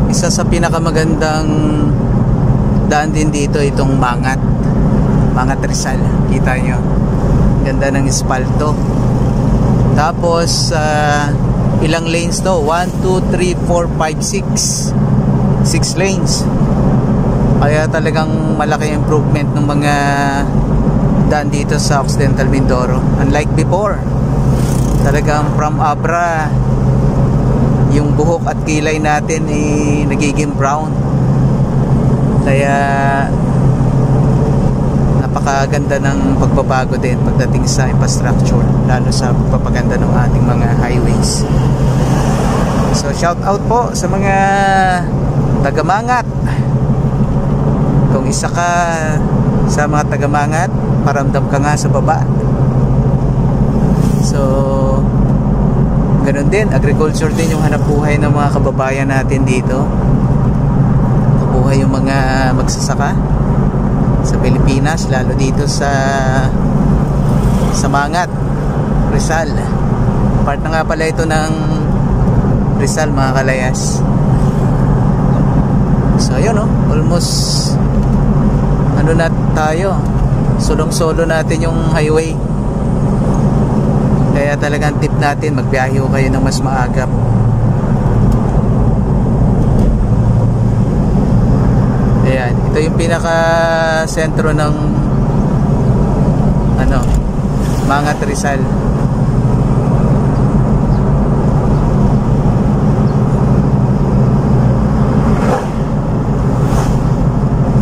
Isa sa pinakamagandang daan din dito itong Mangat Rizal. Kita nyo, ganda ng espalto. Tapos ilang lanes to? 1, 2, 3, 4, 5, 6 lanes. Kaya talagang malaki improvement ng mga daan dito sa Occidental Mindoro. Unlike before, talagang from Abra yung buhok at kilay natin ay nagiging brown. Kaya napakaganda ng pagbabago din pagdating sa infrastructure, lalo sa pagpapaganda ng ating mga highways. So shout out po sa mga taga-Mangat. Kung isa ka sa mga taga-Mangat, paramdam ka nga sa baba. So ganun din, agriculture din yung hanap buhay ng mga kababayan natin dito. Kabuhay yung mga magsasaka sa Pilipinas, lalo dito sa Mangat Rizal. Part na nga pala ito ng Rizal, mga kalayas. So ayun, no? Almost ano na tayo, sulong-solo natin yung highway. Kaya talagang tip natin, magbiyahe kayo ng mas maaga. Ayan, ito yung pinaka sentro ng Mangat Rizal.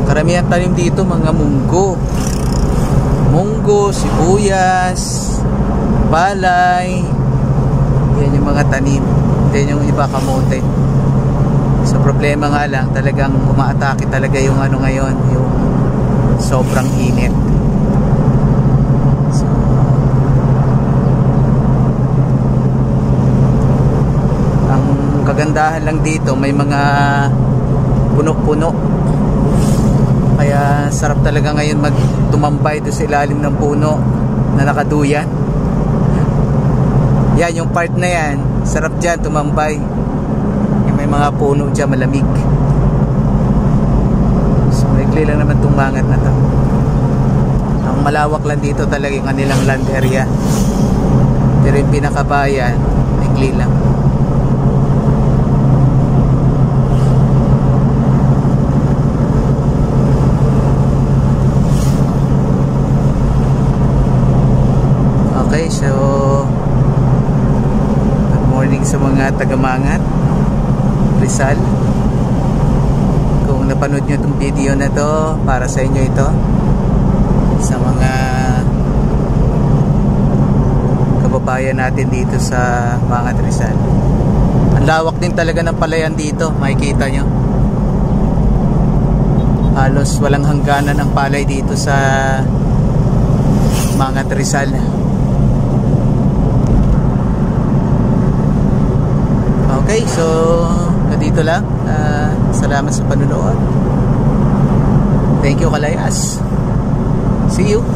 Karamihan tanim dito mga munggo, sibuyas, palay. Yan yung mga tanim. Then yung iba kamote. So problema nga lang, talagang umaatake talaga yung ngayon, yung sobrang init. So ang kagandahan lang dito, may mga puno-puno. Kaya sarap talaga ngayon magtumambay doon sa ilalim ng puno na nakaduyan. Yan, yung part na yan, sarap dyan tumambay. Yung may mga puno dyan, malamig. So maikli lang naman itong Mangat na to. Ang malawak lang dito talaga yung kanilang land area. Pero yung pinakabayan, maikli lang. Okay, so sa mga taga-Mangat Rizal, kung napanood nyo itong video na to, para sa inyo ito, sa mga kababayan natin dito sa Mangat Rizal. Ang lawak din talaga ng palayan dito, makikita nyo, halos walang hangganan ang palay dito sa Mangat Rizal. Okay, so dito lang. Salamat sa panunood. Thank you, kalayas. See you.